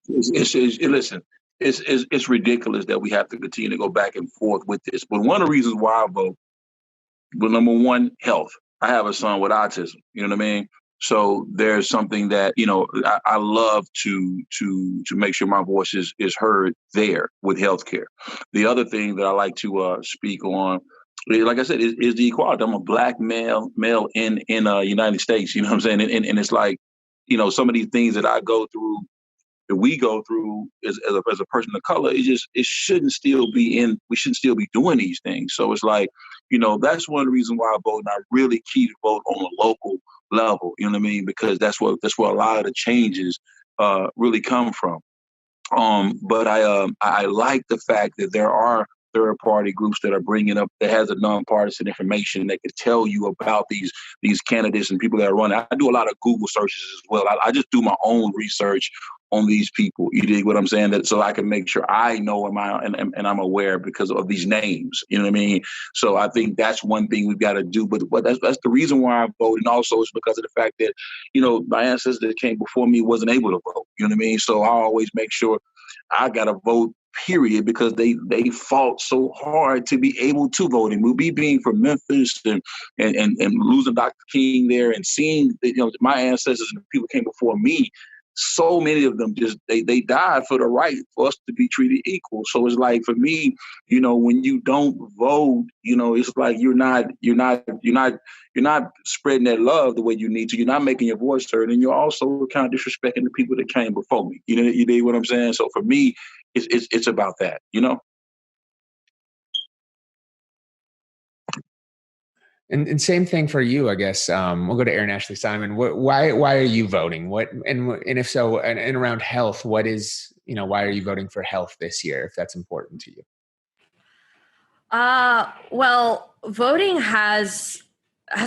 S4: listen, it's ridiculous that we have to continue to go back and forth with this. But one of the reasons why I vote, well, number one, health. I have a son with autism. You know what I mean? So there's something that, I love to make sure my voice is heard there with healthcare. The other thing that I like to speak on, like I said, is the equality. I'm a black male in United States. You know what I'm saying? And it's like, some of these things that I go through, that we go through as a person of color, it shouldn't still be we shouldn't still be doing these things. So it's like, that's one reason why I vote, and I really key to vote on a local level. You know what I mean? Because that's where a lot of the changes really come from. But I like the fact that there are third-party groups that are bringing up, that has a nonpartisan information that could tell you about these candidates and people that are running. I do a lot of Google searches as well. I just do my own research on these people. You dig what I'm saying? That so I can make sure I know and I'm aware because of these names. You know what I mean? So I think that's one thing we've got to do. But that's the reason why I vote, and also it's because of the fact that my ancestors that came before me wasn't able to vote. You know what I mean? So I always make sure I got to vote, period, because they fought so hard to be able to vote. And me being from Memphis and losing Dr. King there, and seeing my ancestors and the people who came before me, so many of them they died for the right for us to be treated equal. So it's like, for me, when you don't vote, it's like you're not spreading that love the way you need to. You're not making your voice heard, and you're also kind of disrespecting the people that came before me. You know what I'm saying? So for me, it's about that.
S1: And same thing for you, I guess. We'll go to Aaron Ashley Simon. Why are you voting? And if so, and around health, what is, why are you voting for health this year, if that's important to you?
S3: Well, voting has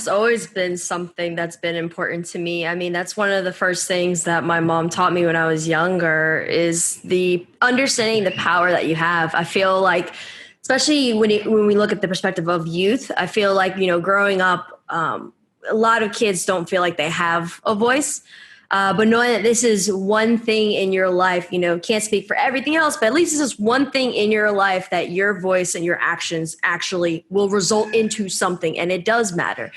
S3: always been something that's been important to me. I mean, that's one of the first things that my mom taught me when I was younger, is the understanding the power that you have. I feel like, especially when we look at the perspective of youth, I feel like, growing up a lot of kids don't feel like they have a voice. But knowing that this is one thing in your life, can't speak for everything else, but at least this is one thing in your life that your voice and your actions actually will result into something, and it does matter.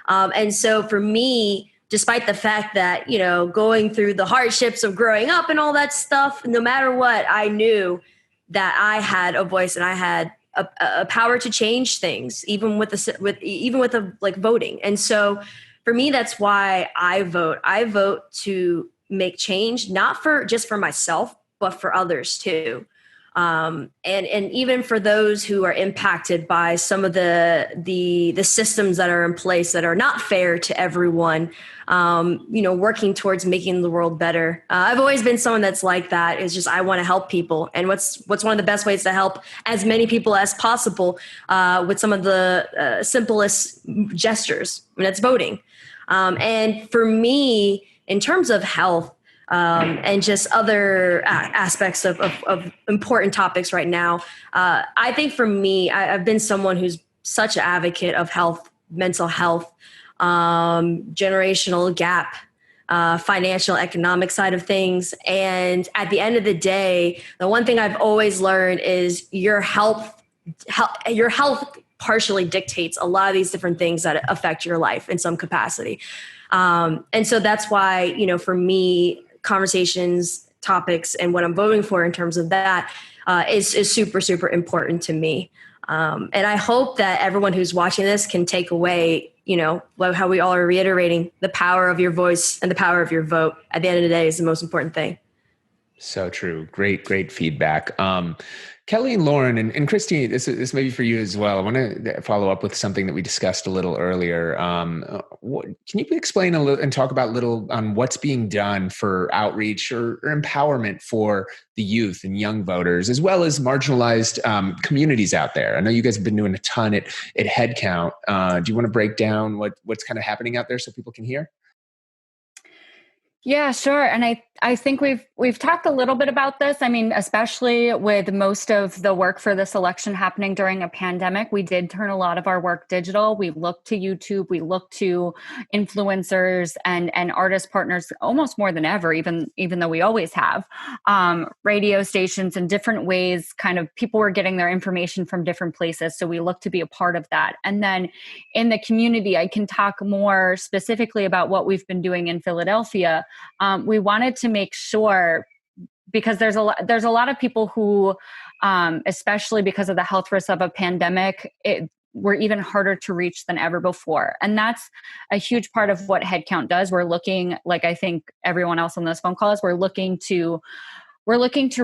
S3: And so for me, despite the fact that, going through the hardships of growing up and all that stuff, no matter what, I knew that I had a voice and I had a power to change things, even with voting. And so for me, that's why I vote. I vote to make change, not just for myself, but for others too. And even for those who are impacted by some of the systems that are in place that are not fair to everyone, working towards making the world better. I've always been someone that's like that. It's just, I want to help people. And what's one of the best ways to help as many people as possible with some of the simplest gestures, and that's voting. And for me, in terms of health, and just other aspects of important topics right now, I think for me, I've been someone who's such an advocate of health, mental health, generational gap, financial, economic side of things. And at the end of the day, the one thing I've always learned is your health partially dictates a lot of these different things that affect your life in some capacity. And so that's why, for me, conversations, topics, and what I'm voting for in terms of that is super, super important to me. And I hope that everyone who's watching this can take away, how we all are reiterating the power of your voice and the power of your vote at the end of the day is the most important thing. So
S1: true. Great feedback. Kelly and Lauren and Christy, this may be for you as well. I want to follow up with something that we discussed a little earlier. Can you explain a little and talk about a little on what's being done for outreach or empowerment for the youth and young voters, as well as marginalized communities out there? I know you guys have been doing a ton at Headcount. Do you want to break down what's kind of happening out there so people can hear?
S2: Yeah, sure. And I think we've talked a little bit about this. I mean, especially with most of the work for this election happening during a pandemic, we did turn a lot of our work digital. We looked to YouTube, we looked to influencers and artist partners almost more than ever, even though we always have, radio stations and different ways, kind of people were getting their information from different places. So we look to be a part of that. And then in the community, I can talk more specifically about what we've been doing in Philadelphia. We wanted to make sure, because there's a lot of people who, especially because of the health risks of a pandemic, were even harder to reach than ever before. And that's a huge part of what Headcount does. We're looking, like I think everyone else on this phone call is, we're looking to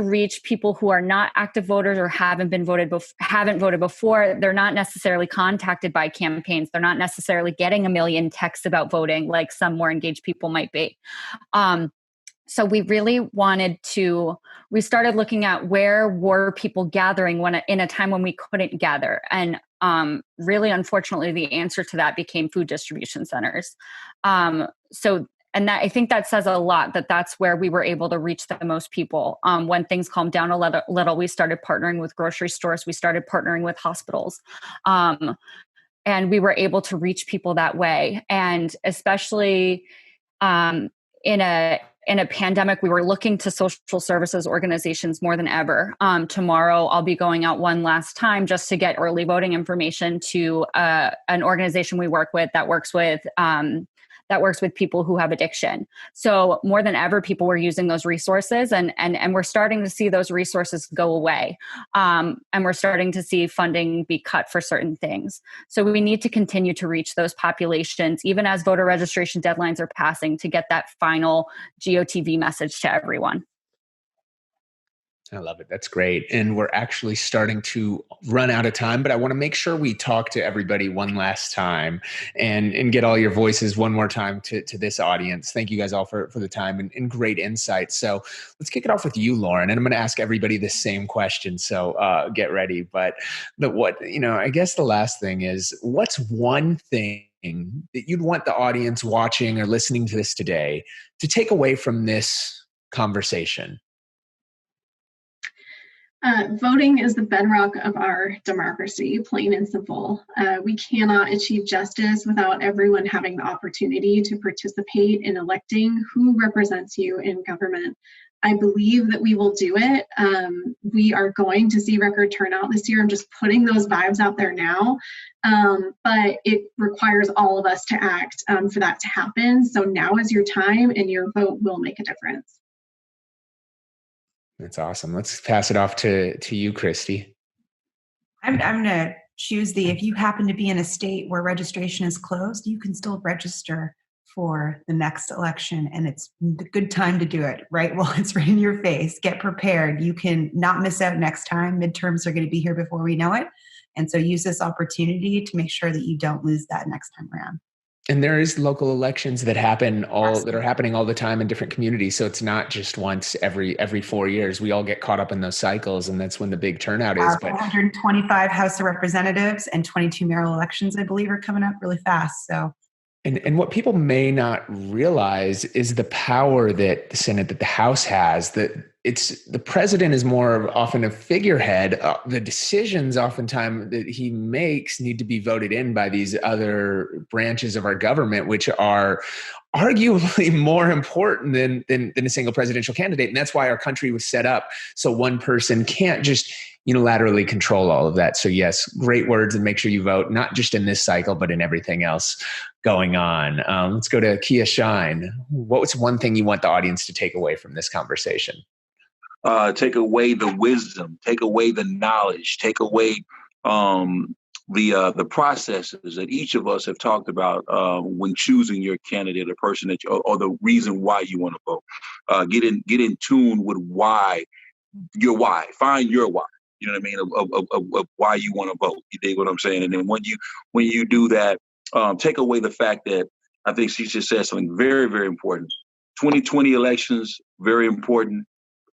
S2: reach people who are not active voters or haven't voted before. They're not necessarily contacted by campaigns. They're not necessarily getting a million texts about voting like some more engaged people might be. So we really we started looking at where were people gathering in a time when we couldn't gather. And really, unfortunately, the answer to that became food distribution centers. And I think that says a lot, that's where we were able to reach the most people. When things calmed down a little, we started partnering with grocery stores. We started partnering with hospitals. And we were able to reach people that way. And especially in a pandemic, we were looking to social services organizations more than ever. Tomorrow, I'll be going out one last time just to get early voting information to an organization we work with that works with people who have addiction. So more than ever, people were using those resources, and we're starting to see those resources go away. And we're starting to see funding be cut for certain things. So we need to continue to reach those populations, even as voter registration deadlines are passing, to get that final GOTV message to everyone.
S1: I love it. That's great. And we're actually starting to run out of time, but I want to make sure we talk to everybody one last time and get all your voices one more time to this audience. Thank you guys all for the time and great insights. So let's kick it off with you, Lauren, and I'm going to ask everybody the same question. So get ready. But I guess the last thing is, what's one thing that you'd want the audience watching or listening to this today to take away from this conversation?
S5: Voting is the bedrock of our democracy, plain and simple. We cannot achieve justice without everyone having the opportunity to participate in electing who represents you in government. I believe that we will do it. We are going to see record turnout this year. I'm just putting those vibes out there now. But it requires all of us to act for that to happen. So now is your time, and your vote will make a difference.
S1: That's awesome. Let's pass it off to you, Christy.
S6: I'm going to choose if you happen to be in a state where registration is closed, you can still register for the next election, and it's the good time to do it, right? Well, it's right in your face. Get prepared. You can not miss out next time. Midterms are going to be here before we know it. And so use this opportunity to make sure that you don't lose that next time around.
S1: And there is local elections that happening all the time in different communities. So it's not just once every 4 years. We all get caught up in those cycles, and that's when the big turnout is.
S6: 125 House of Representatives and 22 mayoral elections, I believe, are coming up really fast. So.
S1: And what people may not realize is the power that the Senate, that the House has, that the president is more often a figurehead. The decisions oftentimes that he makes need to be voted in by these other branches of our government, which are arguably more important than a single presidential candidate. And that's why our country was set up. So one person can't just unilaterally control all of that. So yes, great words, and make sure you vote, not just in this cycle, but in everything else going on. Let's go to Kia Shine. What's one thing you want the audience to take away from this conversation?
S4: Take away the wisdom, take away the knowledge, take away the processes that each of us have talked about when choosing your candidate, or person that or the reason why you want to vote. Get in tune with your why. Find your why. You know what I mean? Of why you want to vote. You dig what I'm saying? And then when you do that, take away the fact that I think she just said something very, very important. 2020 elections, very important.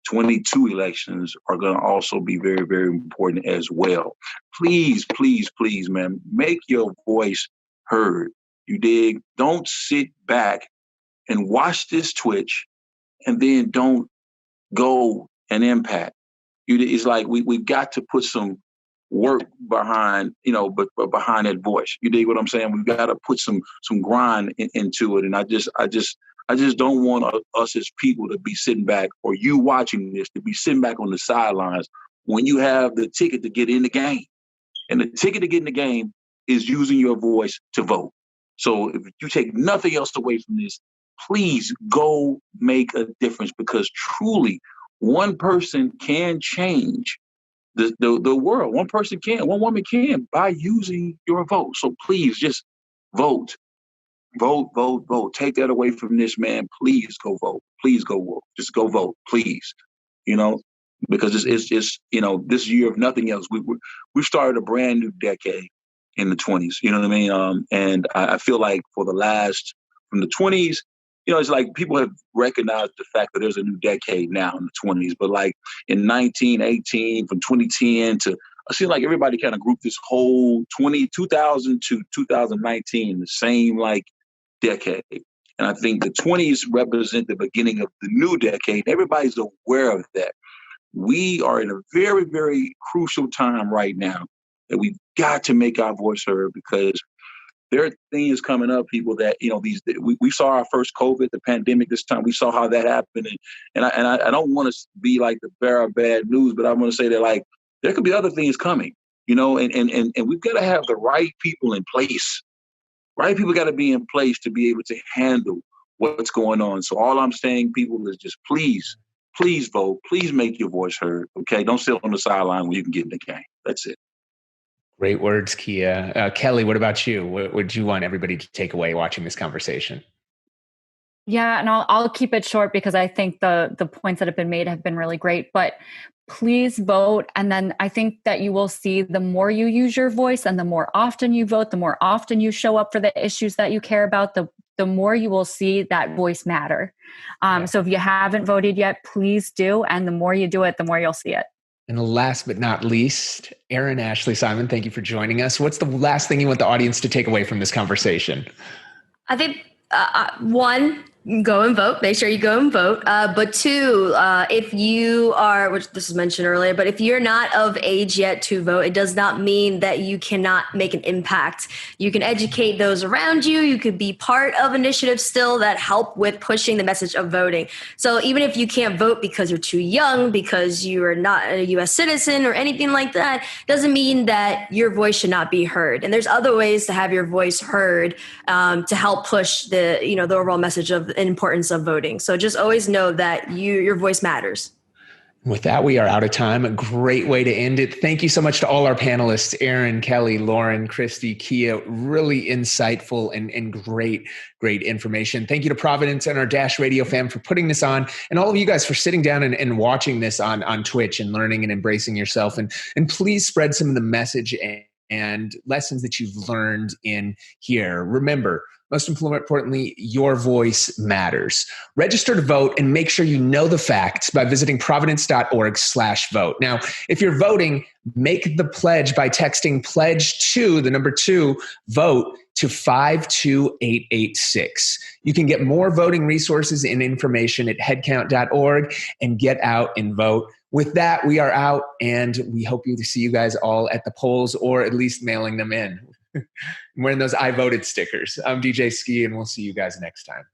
S4: 22 elections are going to also be very, very important as well. Please, please, please, man, make your voice heard. You dig? Don't sit back and watch this Twitch and then don't go and impact. It's like we've got to put some work behind, but behind that voice. You dig what I'm saying? We've got to put some grind into it. And I just don't want us as people to be sitting back, or you watching this to be sitting back on the sidelines when you have the ticket to get in the game. And the ticket to get in the game is using your voice to vote. So if you take nothing else away from this, please go make a difference, because truly one person can change the world. One person can, one woman can, by using your vote. So please just vote. Vote, vote, vote. Take that away from this man. Please go vote. Please go vote. Just go vote, please. Because it's this year, if nothing else, we started a brand new decade in the 20s. You know what I mean? And I feel like from the 20s, it's like people have recognized the fact that there's a new decade now in the 20s. But like in 1918, from 2010 to, I feel like everybody kind of grouped this whole 2000 to 2019 in the same decade. And I think the 20s represent the beginning of the new decade. Everybody's aware of that. We are in a very, very crucial time right now that we've got to make our voice heard, because there are things coming up, people, that, we saw our first COVID, the pandemic this time. We saw how that happened. And I don't want to be like the bearer of bad news, but I want to say that there could be other things coming, and we've got to have the right people in place. Right people got to be in place to be able to handle what's going on. So all I'm saying, people, is just please vote. Please make your voice heard. Okay. Don't sit on the sideline when you can get in the game. That's it.
S1: Great words, Kia. Kelly, what about you? What would you want everybody to take away watching this conversation?
S2: Yeah, and I'll keep it short, because I think the points that have been made have been really great. But please vote. And then I think that you will see, the more you use your voice and the more often you vote, the more often you show up for the issues that you care about, the more you will see that voice matter. So if you haven't voted yet, please do. And the more you do it, the more you'll see it.
S1: And last but not least, Erin Ashley Simon, thank you for joining us. What's the last thing you want the audience to take away from this conversation?
S3: I think, one, Go and vote. Make sure you go and vote. But two, if you are, which this was mentioned earlier, but if you're not of age yet to vote, it does not mean that you cannot make an impact. You can educate those around you. You could be part of initiatives still that help with pushing the message of voting. So even if you can't vote because you're too young, because you are not a U.S. citizen or anything like that, doesn't mean that your voice should not be heard. And there's other ways to have your voice heard to help push the overall message of the importance of voting. So just always know that your voice matters.
S1: With that, we are out of time. A great way to end it. Thank you so much to all our panelists, Erin, Kelly, Lauren, Christy, Kia. Really insightful and great information. Thank you to Providence and our Dash Radio fam for putting this on, and all of you guys for sitting down and watching this on Twitch and learning and embracing yourself. And please spread some of the message and lessons that you've learned in here. Remember, most importantly, your voice matters. Register to vote and make sure you know the facts by visiting providence.org/vote. Now, if you're voting, make the pledge by texting pledge to the number 2 vote to 52886. You can get more voting resources and information at headcount.org and get out and vote. With that, we are out, and we hope to see you guys all at the polls, or at least mailing them in. I'm wearing those I voted stickers. I'm DJ Ski, and we'll see you guys next time.